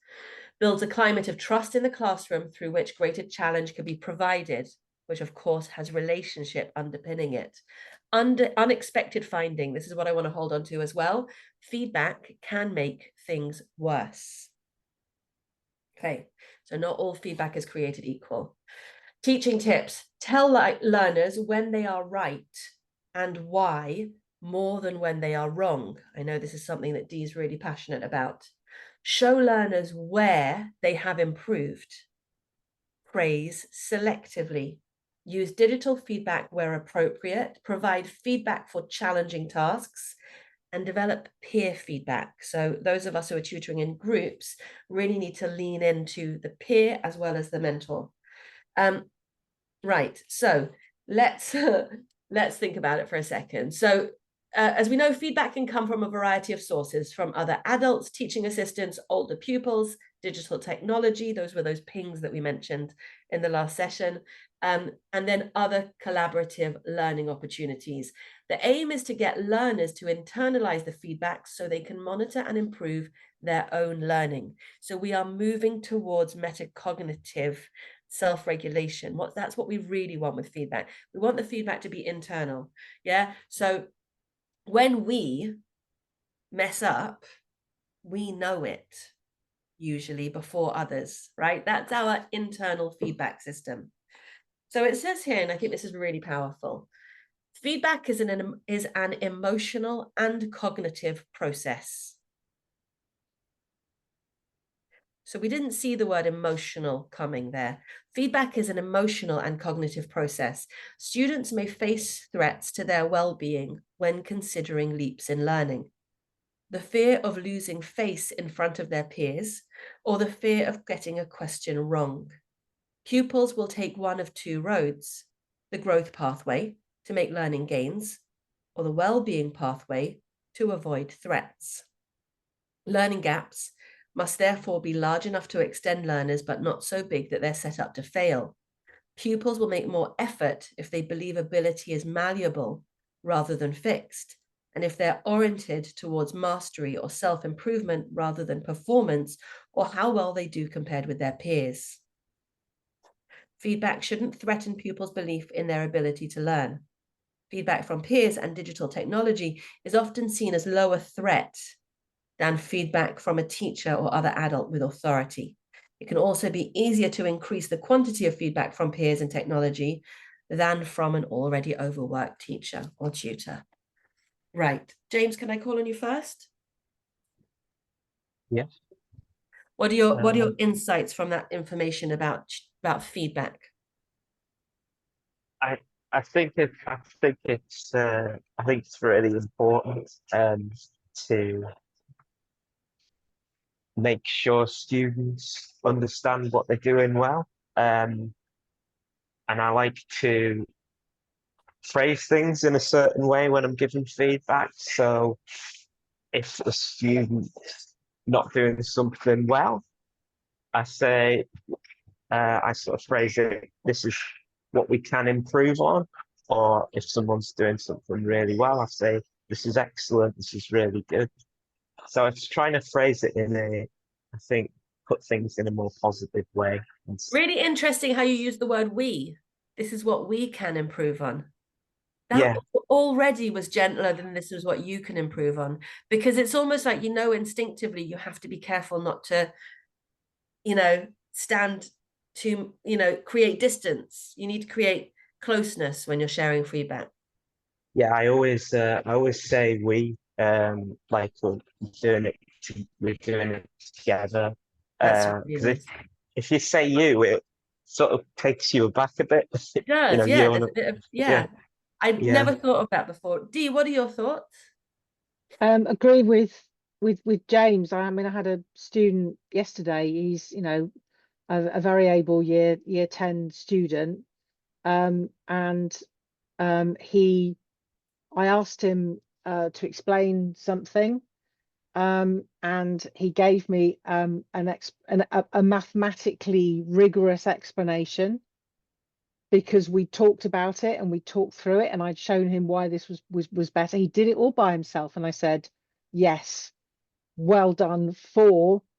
S2: Builds a climate of trust in the classroom through which greater challenge can be provided, which of course has relationship underpinning it. Unexpected finding, this is what I want to hold on to as well. Feedback can make things worse. Okay, so not all feedback is created equal. Teaching tips: tell learners when they are right and why, more than when they are wrong. I know this is something that Dee is really passionate about. Show learners where they have improved. Praise selectively. Use digital feedback where appropriate. Provide feedback for challenging tasks, and develop peer feedback. So those of us who are tutoring in groups really need to lean into the peer as well as the mentor. Right, so let's think about it for a second. So as we know, feedback can come from a variety of sources, from other adults, teaching assistants, older pupils, digital technology. Those were those pings that we mentioned in the last session. And then other collaborative learning opportunities. The aim is to get learners to internalize the feedback so they can monitor and improve their own learning. So we are moving towards metacognitive self-regulation. That's what we really want with feedback. We want the feedback to be internal. Yeah. So when we mess up, we know it usually before others, right? That's our internal feedback system. So it says here, and I think this is really powerful, feedback is an emotional and cognitive process. So we didn't see the word emotional coming there. Feedback is an emotional and cognitive process. Students may face threats to their well-being when considering leaps in learning. The fear of losing face in front of their peers, or the fear of getting a question wrong. Pupils will take one of two roads: the growth pathway to make learning gains, or the well-being pathway to avoid threats. Learning gaps must therefore be large enough to extend learners, but not so big that they're set up to fail. Pupils will make more effort if they believe ability is malleable rather than fixed, and if they're oriented towards mastery or self-improvement rather than performance or how well they do compared with their peers. Feedback shouldn't threaten pupils' belief in their ability to learn. Feedback from peers and digital technology is often seen as lower threat than feedback from a teacher or other adult with authority. It can also be easier to increase the quantity of feedback from peers and technology than from an already overworked teacher or tutor. Right. James, can I call on you first?
S7: Yes.
S2: What are your insights from that information about feedback?
S7: I think it's really important to make sure students understand what they're doing well. And I like to phrase things in a certain way when I'm giving feedback. So if a student's not doing something well, I say, I sort of phrase it, this is what we can improve on. Or if someone's doing something really well, I say, this is excellent, this is really good. So I was trying to phrase it in I think, put things in a more positive way.
S2: Really interesting how you use the word we. This is what we can improve on. That already was gentler than this is what you can improve on, because it's almost like, instinctively you have to be careful not to, stand to, create distance. You need to create closeness when you're sharing feedback.
S7: Yeah, I always say we, like we're doing it together. Because if you say you, it sort of takes you aback a bit.
S2: It does, yeah. There's a bit of, I never thought of that before. Dee, what are your thoughts?
S1: Agree with James. I mean, I had a student yesterday. He's, a very able year 10 student. I asked him to explain something, and he gave me a mathematically rigorous explanation, because we talked about it and we talked through it, and I'd shown him why this was better. He did it all by himself, and I said, yes, well done.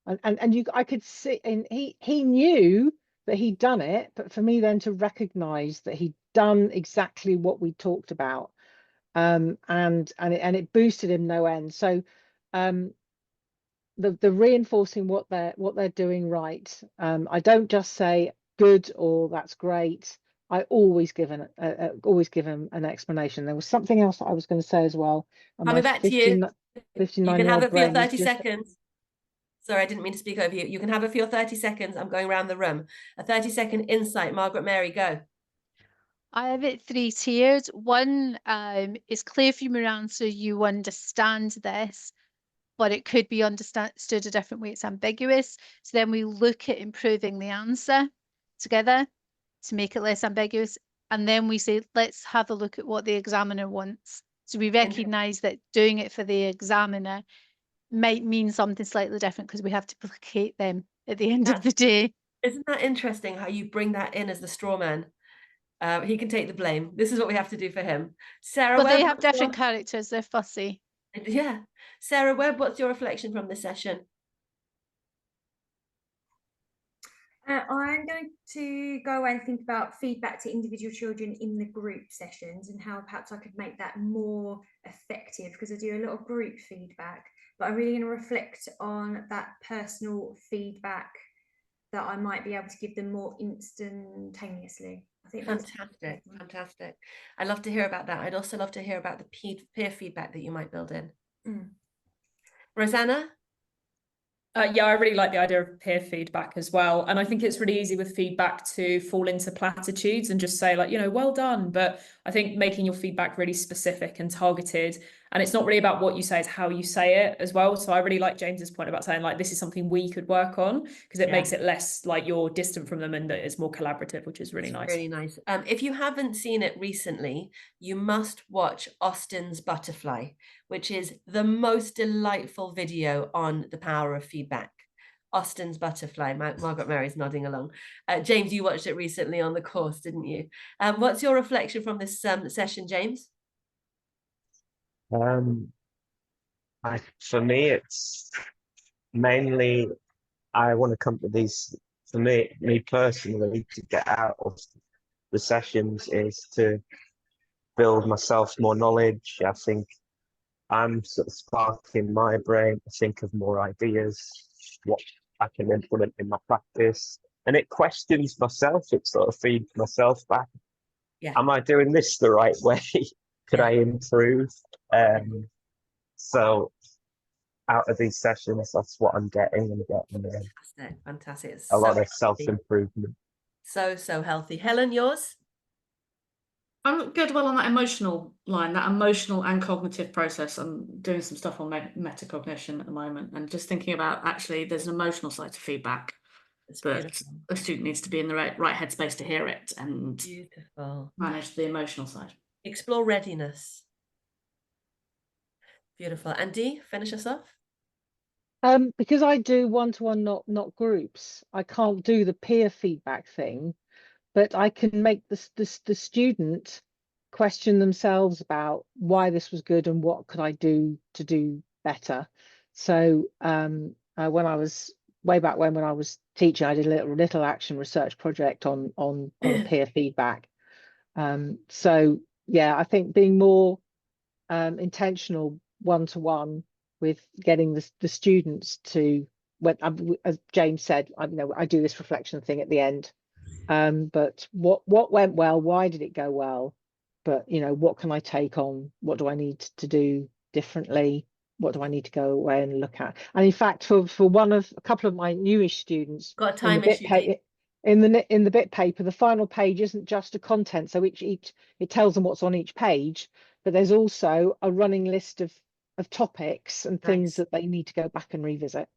S1: I could see, and he knew that he'd done it, but for me then to recognize that he'd done exactly what we talked about, and it boosted him no end. So the reinforcing what they're doing right. I don't just say good or that's great. I always give him an explanation. There was something else that I was going to say as well.
S2: Coming back to you. You can have it for your 30
S1: just...
S2: seconds. Sorry, I didn't mean to speak over you. You can have it for your 30 seconds. I'm going around the room. A 30-second insight. Margaret Mary, go.
S6: I have it 3 tiers. One is clear from your answer, you understand this, but it could be understood a different way. It's ambiguous. So then we look at improving the answer together to make it less ambiguous. And then we say, let's have a look at what the examiner wants. So we recognise that doing it for the examiner might mean something slightly different because we have to placate them at the end of the day.
S2: Isn't that interesting how you bring that in as the straw man? He can take the blame. This is what we have to do for him. Sarah,
S6: Well, they have different characters. They're fussy.
S2: Yeah. Sarah Webb, what's your reflection from this session?
S5: I'm going to go away and think about feedback to individual children in the group sessions and how perhaps I could make that more effective, because I do a lot of group feedback, but I'm really going to reflect on that personal feedback that I might be able to give them more instantaneously. I think that's
S2: fantastic. I'd love to hear about that. I'd also love to hear about the peer feedback that you might build in. Rosanna?
S3: Yeah, I really like the idea of peer feedback as well. And I think it's really easy with feedback to fall into platitudes and just say like, you know, well done. But I think making your feedback really specific and targeted, and it's not really about what you say, it's how you say it as well. So I really like James's point about saying like, this is something we could work on, because it makes it less like you're distant from them and that it's more collaborative, which is really nice.
S2: Really nice. If you haven't seen it recently, you must watch Austin's Butterfly, which is the most delightful video on the power of feedback. Austin's Butterfly. Margaret Mary's nodding along. James, you watched it recently on the course, didn't you? What's your reflection from this session, James?
S7: For me, it's mainly I want to come to these. For me personally, to get out of the sessions is to build myself more knowledge. I think I'm sort of sparking my brain to think of more ideas, what I can implement in my practice, and it questions myself. It sort of feeds myself back.
S2: Yeah.
S7: Am I doing this the right way? Could I improve? So out of these sessions, that's what I'm getting.
S2: Fantastic. It's
S7: a lot of self-improvement.
S2: So healthy. Helen, yours?
S4: I'm good well on that emotional line, that emotional and cognitive process. I'm doing some stuff on metacognition at the moment and just thinking about actually there's an emotional side to feedback, but a student needs to be in the right headspace to hear it and manage the emotional side.
S2: Explore readiness. Beautiful. And Dee, finish us off.
S1: Because I do one-to-one, not groups, I can't do the peer feedback thing, but I can make the student question themselves about why this was good and what could I do to do better. So when I was way back when I was teaching, I did a little action research project on peer feedback. So yeah, I think being more intentional one-to-one with getting the students to, as James said, I do this reflection thing at the end, but what went well, why did it go well, but what can I take on, what do I need to do differently, what do I need to go away and look at. And in fact, for a couple of my newish students,
S2: got a time issue
S1: in the bit paper, the final page isn't just a content, so each it tells them what's on each page, but there's also a running list of topics and things that they need to go back and revisit.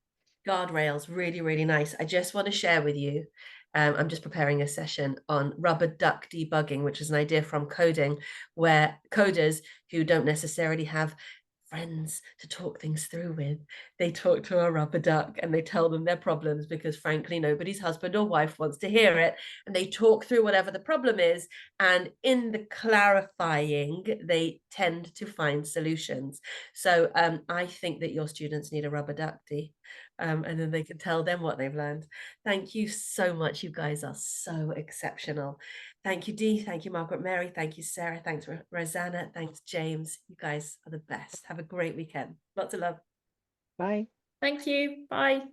S2: Guardrails, really nice. I just want to share with you, I'm just preparing a session on rubber duck debugging, which is an idea from coding, where coders who don't necessarily have friends to talk things through with, they talk to a rubber duck and they tell them their problems, because frankly nobody's husband or wife wants to hear it, and they talk through whatever the problem is, and in the clarifying they tend to find solutions. So I think that your students need a rubber duck, Dee, and then they can tell them what they've learned. Thank you so much. You guys are so exceptional. Thank you, Dee. Thank you, Margaret Mary. Thank you, Sarah. Thanks, Rosanna. Thanks, James. You guys are the best. Have a great weekend. Lots of love.
S1: Bye.
S3: Thank you. Bye.